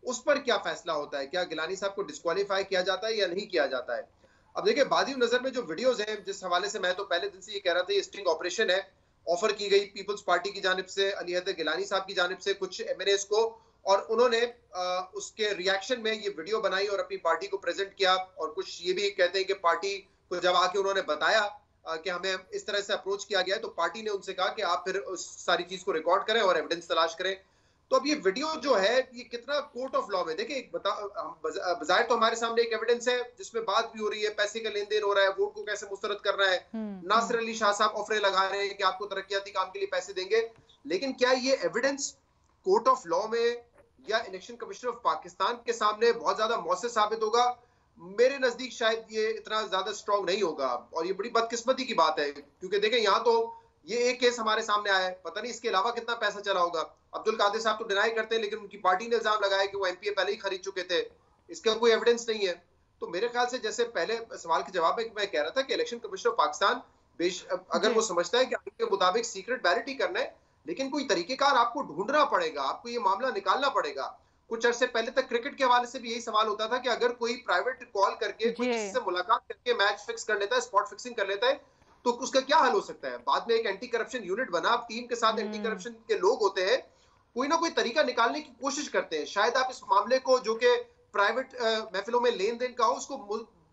उस पर क्या फैसला होता है। क्या गिलानी साहब को डिस्क्वालीफाई किया जाता है या नहीं किया जाता है। अब देखिए, बादी नजर में जो वीडियोस हैं, जिस हवाले से मैं तो पहले दिन से ये कह रहा था, ये स्टिंग ऑपरेशन है, ऑफर की गई पीपल्स पार्टी की जानिब से, अली हैदर गिलानी साहब की जानिब से कुछ एमएनएस को, और उन्होंने उसके रिएक्शन में ये वीडियो बनाई और अपनी पार्टी को प्रेजेंट किया। और कुछ ये भी कहते हैं कि पार्टी को जब आके उन्होंने बताया कि हमें इस तरह से अप्रोच किया गया है, तो पार्टी ने उनसे कहा कि आप फिर उस सारी चीज को रिकॉर्ड करें और एविडेंस तलाश करें। तो अब ये वीडियो जो है ये कितना कोर्ट ऑफ लॉ में, देखिए बजाय तो हमारे सामने एक एविडेंस है जिसमें बात भी हो रही है, पैसे का लेन देन हो रहा है, वोट को कैसे मुस्तरद करना है, नासिर अली शाह साहब ऑफरे लगा रहे हैं कि आपको तरक्याती काम के लिए पैसे देंगे। लेकिन क्या ये एविडेंस कोर्ट ऑफ लॉ में या इलेक्शन कमीशन ऑफ पाकिस्तान के सामने बहुत ज्यादा मौसर साबित होगा? मेरे नजदीक शायद ये इतना ज्यादा स्ट्रॉन्ग नहीं होगा, और ये बड़ी बदकिस्मती की बात है, क्योंकि देखें यहाँ तो ये एक केस हमारे सामने आया है, पता नहीं इसके अलावा कितना पैसा चला होगा। अब्दुल कादिर साहब तो डिनाई करते हैं, लेकिन उनकी पार्टी ने इल्जाम लगाया कि वो एमपीए पहले ही खरीद चुके थे, इसका कोई एविडेंस नहीं है। तो मेरे ख्याल से, जैसे पहले सवाल के जवाब में मैं कह रहा था कि इलेक्शन कमीशन ऑफ पाकिस्तान अगर वो समझता है कि आईन के मुताबिक सीक्रेट बैलेट ही करना है, लेकिन कोई तरीकेकार आपको ढूंढना पड़ेगा, आपको ये मामला निकालना पड़ेगा। कुछ अरसे पहले तक क्रिकेट के हवाले से भी यही सवाल होता था कि अगर कोई प्राइवेट कॉल करके कोई किसी से मुलाकात करके मैच फिक्स कर लेता है, स्पॉट फिक्सिंग कर लेता है, तो उसका क्या हल हो सकता है। बाद में एक एंटी करप्शन यूनिट बना, टीम के साथ एंटी करप्शन के लोग होते हैं, कोई ना कोई तरीका निकालने की कोशिश करते हैं। शायद आप इस मामले को, जो कि प्राइवेट महफिलों में लेन देन का हो, उसको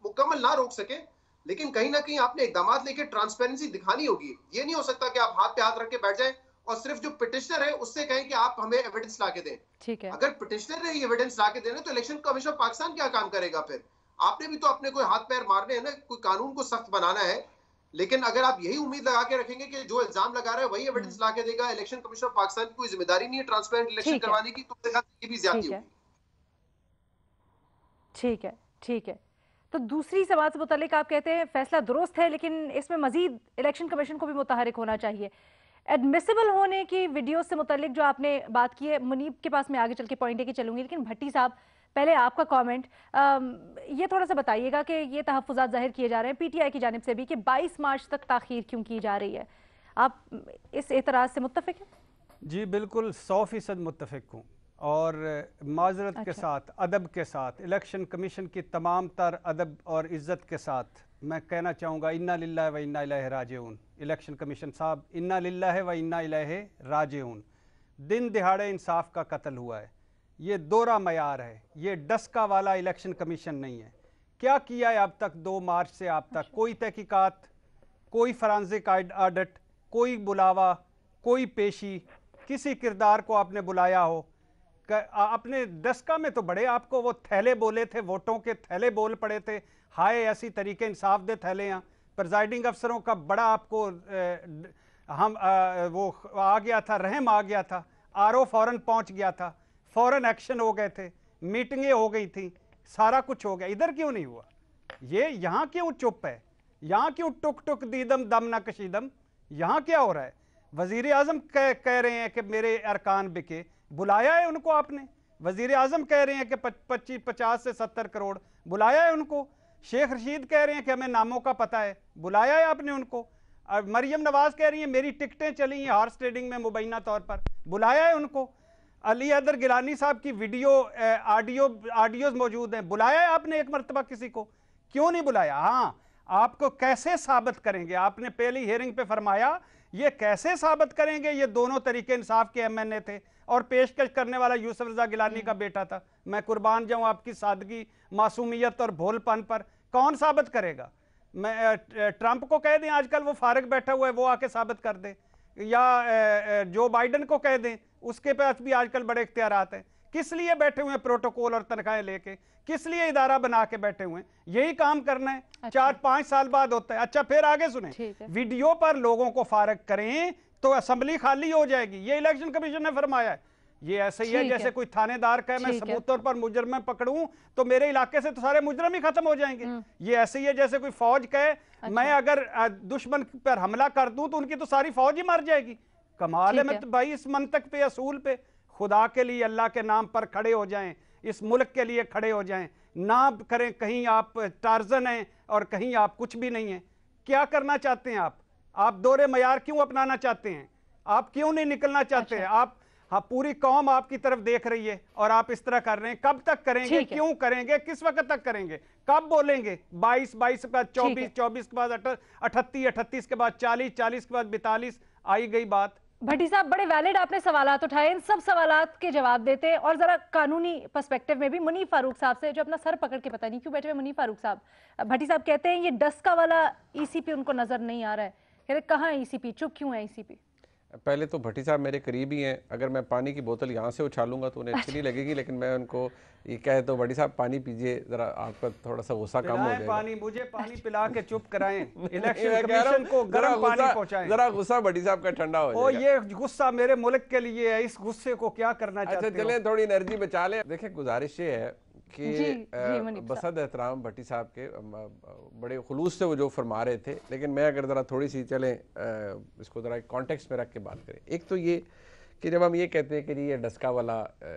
मुकम्मल ना रोक सके, लेकिन कहीं ना कहीं आपने इकदाम लेके ट्रांसपेरेंसी दिखानी होगी। ये नहीं हो सकता कि आप हाथ पे हाथ रख के बैठ जाएं और सिर्फ जो पिटिशनर है उससे कहें कि आप हमें एविडेंस ला के दें। ठीक है, अगर पिटिशनर ने एविडेंस ला के देना, तो इलेक्शन कमीशन ऑफ पाकिस्तान क्या काम करेगा फिर? आपने भी तो अपने कोई हाथ पैर मारने हैं ना, कोई कानून को सख्त बनाना है। लेकिन अगर आप यही उम्मीद लगा के रखेंगे कि जो इल्जाम लगा रहा है वही एविडेंस ला के देगा, इलेक्शन कमीशन ऑफ पाकिस्तान की कोई जिम्मेदारी नहीं है ट्रांसपेरेंट इलेक्शन करवाने की, तो मेरे ख्याल से ये भी ज्यादती होगी। ठीक है, ठीक है। तो दूसरी सवाल से मुतालिक आप कहते हैं फैसला दुरुस्त है, लेकिन इसमें मजीद इलेक्शन कमीशन को भी मुतहरिक होना चाहिए। एडमिसिबल होने की वीडियो से मुतालिक जो आपने बात की है, मुनीब के पास मैं आगे चल के पॉइंट है कि चलूंगी, लेकिन भट्टी साहब पहले आपका कमेंट ये थोड़ा सा बताइएगा कि ये तहफ़्फ़ुज़ात जाहिर किए जा रहे हैं पीटीआई की जानिब से भी कि 22 मार्च तक ताख़ीर क्यों की जा रही है, आप इस एतराज़ से मुत्तफ़िक हैं? जी बिल्कुल 100% मुत्तफ़िक हूँ, और माजरत के साथ, अदब के साथ, इलेक्शन कमीशन की तमाम तर अदब और इज़्ज़त के साथ मैं कहना चाहूँगा इन्ना लिल्लाहि व इन्ना इलैहि राजिऊन। इलेक्शन कमीशन साहब, इन्ना लिल्लाहि व इन्ना इलैहि राजिऊन। दिन दिहाड़े इंसाफ का कत्ल हुआ है, ये दोहरा मयार है, ये डस्का वाला इलेक्शन कमीशन नहीं है। क्या किया है अब तक 2 मार्च से अब तक? कोई तहकीकात, कोई फॉरेंसिक ऑडिट, कोई बुलावा, कोई पेशी, किसी किरदार को आपने बुलाया हो? अपने डस्का में तो बड़े आपको वो थैले बोले थे, वोटों के थैले बोल पड़े थे, हाय ऐसी तरीके इंसाफ दे थैले हैं। प्रिजाइडिंग अफसरों का बड़ा आपको वो आ गया था, रहम आ गया था, आरओ फौरन पहुंच गया था, फौरन एक्शन हो गए थे, मीटिंगें हो गई थी, सारा कुछ हो गया। इधर क्यों नहीं हुआ? ये यहाँ क्यों चुप है? यहाँ क्यों टुक टुक दीदम दम न कशीदम? यहाँ क्या हो रहा है? वजीर आजम कह रहे हैं कि मेरे अरकान बिके, बुलाया है उनको आपने? वजीर आजम कह रहे हैं कि 50 से 70 करोड़, बुलाया है उनको? शेख रशीद कह रहे हैं कि हमें नामों का पता है, बुलाया है आपने उनको? मरियम नवाज कह रही है मेरी टिकटें चली हैं हॉर्स ट्रेडिंग में मुबैना तौर पर, बुलाया है उनको? अली हैदर गिलानी साहब की वीडियो ऑडियोज मौजूद हैं, बुलाया है आपने एक मरतबा किसी को? क्यों नहीं बुलाया? हाँ, आपको कैसे साबित करेंगे? आपने पहली हियरिंग पे फरमाया ये कैसे साबित करेंगे ये दोनों तरीके इंसाफ के एमएनए थे और पेशकश करने वाला यूसुफ रजा गिलानी का बेटा था। मैं कुर्बान जाऊं आपकी सादगी, मासूमियत और भोलपन पर। कौन साबित करेगा? मैं ट्रंप को कह दें आजकल वो फारिग बैठा हुआ है, वो आके साबित कर दे, या जो बाइडन को कह दें, उसके पास भी आजकल बड़े इख्तियारात हैं। किस लिए बैठे हुए हैं प्रोटोकॉल और तनख्वाहें लेके? किस लिए इदारा बना के बैठे हुए हैं? यही काम करना है। अच्छा। 4-5 साल बाद होता है। अच्छा, फिर आगे सुने, वीडियो पर लोगों को फारिग करें तो असेंबली खाली हो जाएगी, ये इलेक्शन कमीशन ने फरमाया है। ये ऐसे ही है जैसे कोई थानेदार कहे मैं सबूतों पर मुजरम पकड़ूं तो मेरे इलाके से तो सारे मुजरम ही खत्म हो जाएंगे। ये ऐसे ही है जैसे कोई फौज कहे अच्छा। मैं अगर दुश्मन पर हमला कर दूं तो उनकी तो सारी फौज ही मर जाएगी। कमाल है। मैं तो भाई इस मंतक पे, असूल पे खुदा के लिए अल्लाह के नाम पर खड़े हो जाएं, इस मुल्क के लिए खड़े हो जाएं, ना करें कहीं आप टार्जन हैं और कहीं आप कुछ भी नहीं हैं। क्या करना चाहते हैं आप दोहरे मयार क्यों अपनाना चाहते हैं? आप क्यों नहीं निकलना चाहते हैं? आप, हाँ, पूरी कौम आपकी तरफ देख रही है और आप इस तरह कर रहे हैं। कब तक करेंगे? क्यों करेंगे? किस वक्त तक करेंगे? कब बोलेंगे? 22 के बाद 24 के बाद 38 के बाद 40 के बाद 42 आई गई बात। भट्टी साहब, बड़े वैलिड आपने सवालात उठाए, इन सब सवालात के जवाब देते हैं। और जरा कानूनी पर्सपेक्टिव में भी मुनीफ फारूक साहब से, जो अपना सर पकड़ के पता नहीं क्यों बैठे हुए मुनीफ फारूक साहब, भट्टी साहब कहते हैं ये डस्का वाला ईसीपी उनको नजर नहीं आ रहा है। कह रहे कहाँ है ईसीपी, चुप क्यों है ईसीपी? पहले तो भट्टी साहब मेरे करीब ही हैं, अगर मैं पानी की बोतल यहाँ से उछालूंगा तो उन्हें अच्छी नहीं लगेगी, लेकिन मैं उनको ये कहे तो भट्टी साहब पानी पीजिए, जरा आपका थोड़ा सा गुस्सा कम हो जाएगा। पानी, मुझे पानी पिला के चुप कराएं, इलेक्शन कमीशन को गर्म पानी पहुंचाएं, जरा गुस्सा भट्टी साहब का ठंडा हो जाएगा। ये गुस्सा मेरे मुल्क के लिए है, इस गुस्से को क्या करना चाहते हो? अच्छा चलें, थोड़ी एनर्जी बचा लें। देखिए, गुजारिश ये है कि बसद एहतराम भट्टी साहब के बड़े खुलूस से वो जो फरमा रहे थे, लेकिन मैं अगर ज़रा थोड़ी सी चलें इसको ज़रा कॉन्टेक्स्ट में रख के बात करें। एक तो ये कि जब हम ये कहते हैं कि जी ये डस्का वाला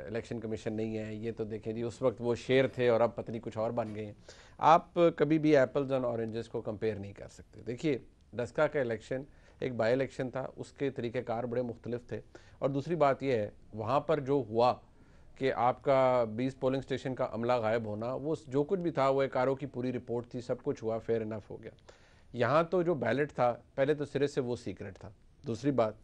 इलेक्शन कमीशन नहीं है, ये तो देखें जी उस वक्त वो शेर थे और अब पत्नी कुछ और बन गए हैं। आप कभी भी एप्पल्स और ऑरेंजेस को कंपेयर नहीं कर सकते। देखिए, डस्का का इलेक्शन एक बाई इलेक्शन था, उसके तरीक़ेकार बड़े मुख्तलिफ थे। और दूसरी बात यह है, वहाँ पर जो हुआ कि आपका 20 पोलिंग स्टेशन का अमला गायब होना, वो जो कुछ भी था वो एक आरओ की पूरी रिपोर्ट थी, सब कुछ हुआ, फेयर इनफ हो गया। यहाँ तो जो बैलेट था पहले तो सिरे से वो सीक्रेट था। दूसरी बात,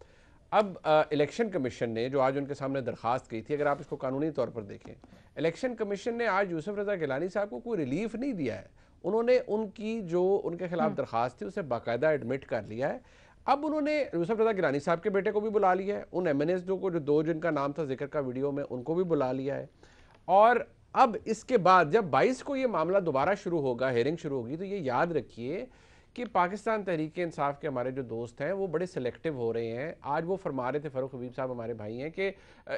अब इलेक्शन कमीशन ने जो आज उनके सामने दरख्वास्त की थी, अगर आप इसको कानूनी तौर पर देखें, इलेक्शन कमीशन ने आज यूसुफ रजा गिलानी साहब को कोई रिलीफ नहीं दिया है। उन्होंने उनकी जो उनके खिलाफ दरख्वास्त थी उसे बाकायदा एडमिट कर लिया है। अब उन्होंने यूसुफ रजा गिलानी साहब के बेटे को भी बुला लिया है, उन एमएनएस जो दो जिनका नाम था जिक्र का वीडियो में, उनको भी बुला लिया है। और अब इसके बाद जब 22 को ये मामला दोबारा शुरू होगा, हेयरिंग शुरू होगी, तो ये याद रखिए कि पाकिस्तान तहरीक इंसाफ के हमारे जो दोस्त हैं वो बड़े सिलेक्टिव हो रहे हैं। आज वो फरमा रहे थे, फ़ारूक हबीब साहब हमारे भाई हैं, कि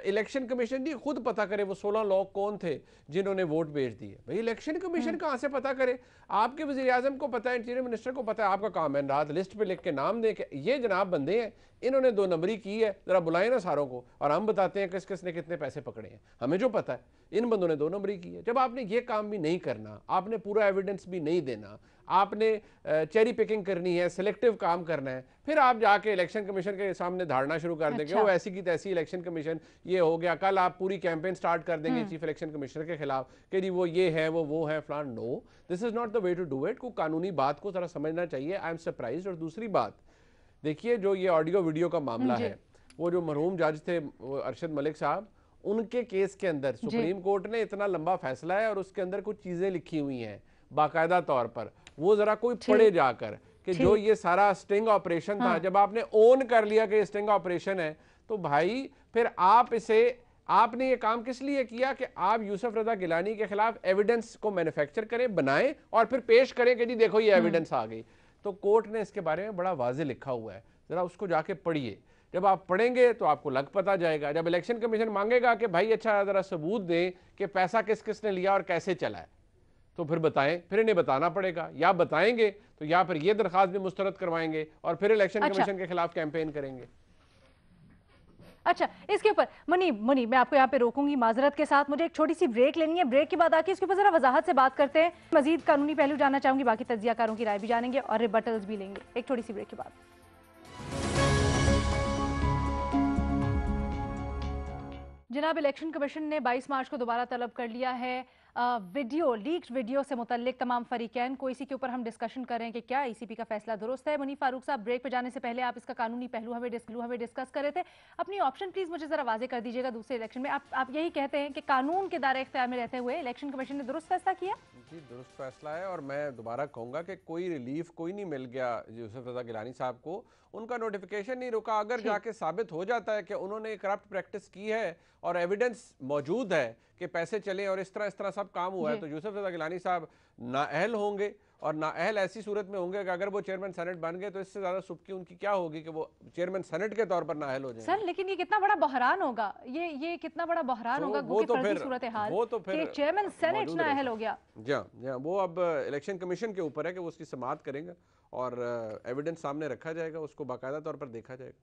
इलेक्शन कमीशन जी खुद पता करे वो 16 लोग कौन थे जिन्होंने वोट भेज दिए। भाई इलेक्शन कमीशन कहाँ से पता करे? आपके वज़ीर आज़म को पता है, इंटीरियर मिनिस्टर को पता है, आपका काम है रात लिस्ट पे लिख के नाम दे के। ये जनाब बंदे हैं इन्होंने 2 नंबरी की है, जरा बुलाएं ना सारों को और हम बताते हैं किस किस ने कितने पैसे पकड़े हैं। हमें जो पता है इन बंदों ने 2 नंबरी की है। जब आपने ये काम भी नहीं करना, आपने पूरा एविडेंस भी नहीं देना, आपने चेरी पिकिंग करनी है, सिलेक्टिव काम करना है, फिर आप जाके इलेक्शन कमीशन के सामने धारणा शुरू कर देंगे, वो ऐसी की तैसी इलेक्शन कमीशन ये हो गया। कल आप पूरी कैंपेन स्टार्ट कर देंगे चीफ इलेक्शन कमिश्नर के खिलाफ कि जी वो ये है वो है फलान। No, this is not the way to do it. को कानूनी बात को जरा समझना चाहिए। I am surprised. और दूसरी बात देखिए, जो ये ऑडियो वीडियो का मामला है, वो जो मरहूम जज थे अरशद मलिक साहब, उनके केस के अंदर सुप्रीम कोर्ट ने इतना लंबा फैसला है और उसके अंदर कुछ चीजें लिखी हुई हैं बाकायदा तौर पर, वो जरा कोई पढ़े जाकर कि जो ये सारा स्टिंग ऑपरेशन था, जब आपने ओन कर लिया कि स्टिंग ऑपरेशन है, तो भाई फिर आप इसे, आपने ये काम किस लिए किया कि आप यूसुफ रजा गिलानी के खिलाफ एविडेंस को मैन्युफैक्चर करें, बनाएं और फिर पेश करें कि जी देखो ये एविडेंस आ गई। तो कोर्ट ने इसके बारे में बड़ा वाज़े लिखा हुआ है, जरा उसको जाके पढ़िए। जब आप पढ़ेंगे तो आपको लग पता जाएगा। जब इलेक्शन कमीशन मांगेगा कि भाई अच्छा जरा सबूत दें कि पैसा किस किस ने लिया और कैसे चला है, तो फिर बताएं, फिर इन्हें बताना पड़ेगा। या बताएंगे तो या फिर ये दरखास्त भी मुस्तरद करवाएंगे और फिर इलेक्शन कमीशन के खिलाफ कैंपेन करेंगे। अच्छा, इसके ऊपर मुनी मैं आपको यहाँ पे रोकूंगी माजरत के साथ, मुझे एक छोटी सी ब्रेक लेनी है। ब्रेक के बाद आके इसके ऊपर जरा वजाहत से बात करते हैं। मजीद कानूनी पहलू जानना चाहूंगी, बाकी तज्जियाकारों की राय भी जानेंगे और रिबटल्स भी लेंगे। एक छोटी सी ब्रेक के बाद। जनाब, इलेक्शन कमीशन ने 22 मार्च को दोबारा तलब कर लिया है वीडियो, लीक्ड वीडियो से मुतल्लिक तमाम फरीकैन को। इसी के ऊपर हम डिस्कशन करें कि क्या ईसीपी का फैसला दुरुस्त है। मुनीफ फारूक साहब, ब्रेक पे जाने से पहले आप इसका कानूनी पहलू हमें डिस्कस कर रहे थे। अपनी ऑप्शन प्लीज मुझे जरा वाजे कर दीजिएगा। दूसरे इलेक्शन में आप यही कहते हैं कि कानून के दायरे इख्तियार में रहते हुए इलेक्शन कमीशन ने दुरुस्त फैसला किया? जी, दुरुस्त फैसला है। और मैं दोबारा कहूँगा कि कोई रिलीफ कोई नहीं मिल गया यूसुफ रजा गिलानी साहब को, उनका नोटिफिकेशन नहीं रुका। अगर जाके साबित हो जाता है कि उन्होंने करप्ट प्रैक्टिस की है और एविडेंस मौजूद है कि पैसे चले और इस तरह सब काम हुआ है, तो यूसुफ रजा गिलानी साहब नाअहल होंगे। और नाअहल ऐसी सूरत में होंगे कि अगर वो चेयरमैन सेनेट बन गए तो इससे ज्यादा सुबकी उनकी क्या होगी कि वो चेयरमैन सेनेट के तौर पर नाअहल हो जाएंगे। सर लेकिन ये कितना बड़ा बहरान होगा, ये कितना बड़ा बहरान होगा सूरत हाल कि चेयरमैन सेनेट नाअहल हो गया। जी, वो अब इलेक्शन कमीशन के ऊपर है कि वो उसकी समाअत करेंगे और एविडेंस सामने रखा जाएगा, उसको बाकायदा तौर पर देखा जाएगा।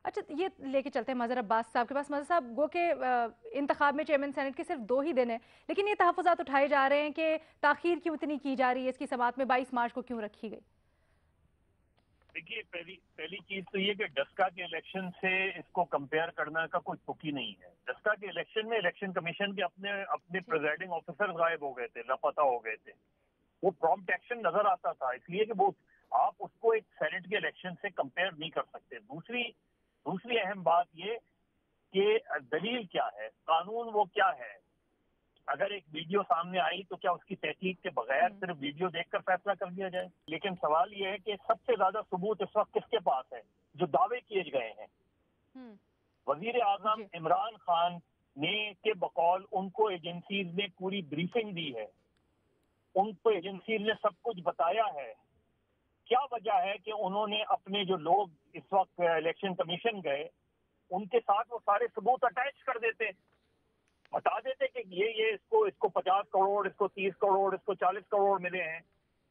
अच्छा, ये लेके चलते हैं मजहर अब्बास साहब के पास। मजहर साहब, गो के इंतखाब में चेयरमैन सेनेट के सिर्फ 2 ही दिन है, लेकिन ये तहफ़्फ़ुज़ात उठाए जा रहे हैं कि ताखीर क्यों इतनी की जा रही है, इसकी समाअत में 22 मार्च को क्यों रखी गई? देखिए, पहली चीज तो ये कि डस्का के इलेक्शन से इसको कंपेयर करने का कोई तुक ही नहीं है। डस्का के इलेक्शन में इलेक्शन कमीशन के अपने प्रिजाइडिंग ऑफिसर गायब हो गए थे, लापता हो गए थे। वो प्रॉम्प्ट एक्शन नजर आता था, इसलिए कि वो आप उसको एक सेनेट के इलेक्शन से कंपेयर नहीं कर सकते। दूसरी अहम बात ये कि दलील क्या है, कानून वो क्या है। अगर एक वीडियो सामने आई तो क्या उसकी तहकीक के बगैर सिर्फ वीडियो देखकर फैसला कर दिया जाए? लेकिन सवाल ये है कि सबसे ज्यादा सबूत इस वक्त किसके पास है? जो दावे किए गए हैं। वजीर आजम इमरान खान ने के बकौल उनको एजेंसीज ने पूरी ब्रीफिंग दी है, उनको एजेंसीज ने सब कुछ बताया है। क्या वजह है कि उन्होंने अपने जो लोग इस वक्त इलेक्शन कमीशन गए उनके साथ वो सारे सबूत अटैच कर देते, बता देते कि ये इसको 50 करोड़, इसको 30 करोड़, इसको 40 करोड़ मिले हैं।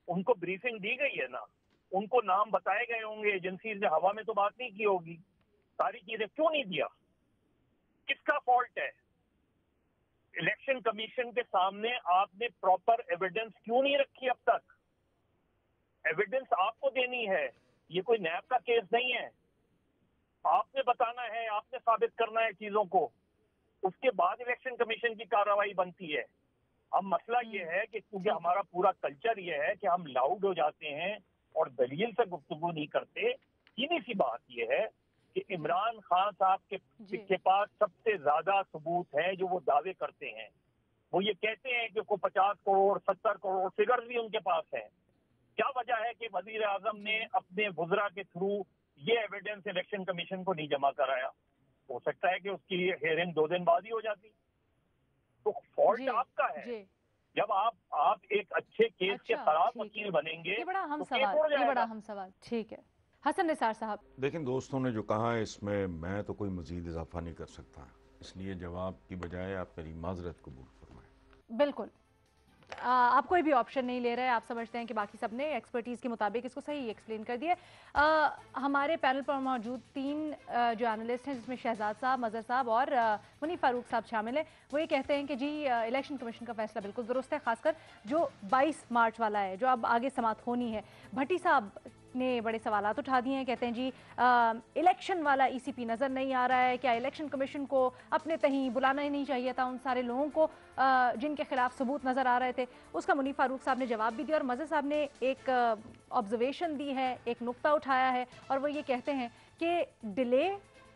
उनको ब्रीफिंग दी गई है ना, उनको नाम बताए गए होंगे, एजेंसीज ने हवा में तो बात नहीं की होगी। सारी चीजें क्यों नहीं दिया? किसका फॉल्ट है? इलेक्शन कमीशन के सामने आपने प्रॉपर एविडेंस क्यों नहीं रखी अब तक? एविडेंस आपको देनी है, ये कोई नैब का केस नहीं है। आपने बताना है, आपने साबित करना है चीजों को, उसके बाद इलेक्शन कमीशन की कार्रवाई बनती है। अब मसला ये है कि क्योंकि हमारा पूरा कल्चर ये है कि हम लाउड हो जाते हैं और दलील से गुफ्तगू नहीं करते। सीधी सी बात ये है कि इमरान खान साहब के पास सबसे ज्यादा सबूत है जो वो दावे करते हैं। वो ये कहते हैं कि को 50 करोड़ 70 करोड़ फिगर्स भी उनके पास है। क्या वजह है कि वजीर आजम ने अपने वुज़रा के थ्रू ये एविडेंस इलेक्शन कमीशन को नहीं जमा कराया? हो सकता है कि उसकी हेयरिंग 2 दिन बाद ही हो जाती। तो फॉल्ट आपका है। जब आप एक अच्छे केस के खराब वकील बनेंगे, ये बड़ा हम तो सवाल। ठीक है, हसन निसार साहब। लेकिन दोस्तों ने जो कहा है इसमें मैं तो कोई मजीद इजाफा नहीं कर सकता, इसलिए जवाब की बजाय आप मेरी माजरत कबूल फरमाएं। बिल्कुल। आप कोई भी ऑप्शन नहीं ले रहे, आप समझते हैं कि बाकी सब ने एक्सपर्टीज़ के मुताबिक इसको सही एक्सप्लेन कर दिया। हमारे पैनल पर मौजूद 3 जो एनालिस्ट हैं, जिसमें शहजाद साहब, मज़हर साहब और मुनीफ फारूक साहब शामिल हैं, वो ये कहते हैं कि जी इलेक्शन कमीशन का फैसला बिल्कुल दुरुस्त है, खासकर जो 22 मार्च वाला है, जो अब आगे समात होनी है। भट्टी साहब ने बड़े सवालात उठा दिए हैं, कहते हैं जी इलेक्शन वाला ईसीपी नज़र नहीं आ रहा है, क्या इलेक्शन कमीशन को अपने तहीं बुलाना ही नहीं चाहिए था उन सारे लोगों को जिनके खिलाफ सबूत नज़र आ रहे थे। उसका मुनीफ फारूक साहब ने जवाब भी दिया और मज़हर साहब ने एक ऑब्जर्वेशन दी है, एक नुक्ता उठाया है और वो ये कहते हैं कि डिले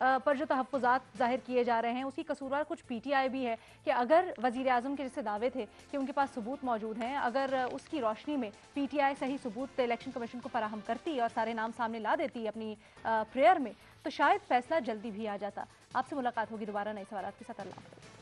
पर जो तहफ़्फ़ुज़ात ज़ाहिर किए जा रहे हैं उसकी कसूरवार कुछ पीटीआई भी है कि अगर वज़ीर आज़म के जैसे दावे थे कि उनके पास सबूत मौजूद हैं, अगर उसकी रोशनी में पीटीआई सही सबूत इलेक्शन कमीशन को फराहम करती और सारे नाम सामने ला देती अपनी प्रेयर में, तो शायद फैसला जल्दी भी आ जाता। आपसे मुलाकात होगी दोबारा नए सवालात के साथ। अल्लाह हाफ़िज़।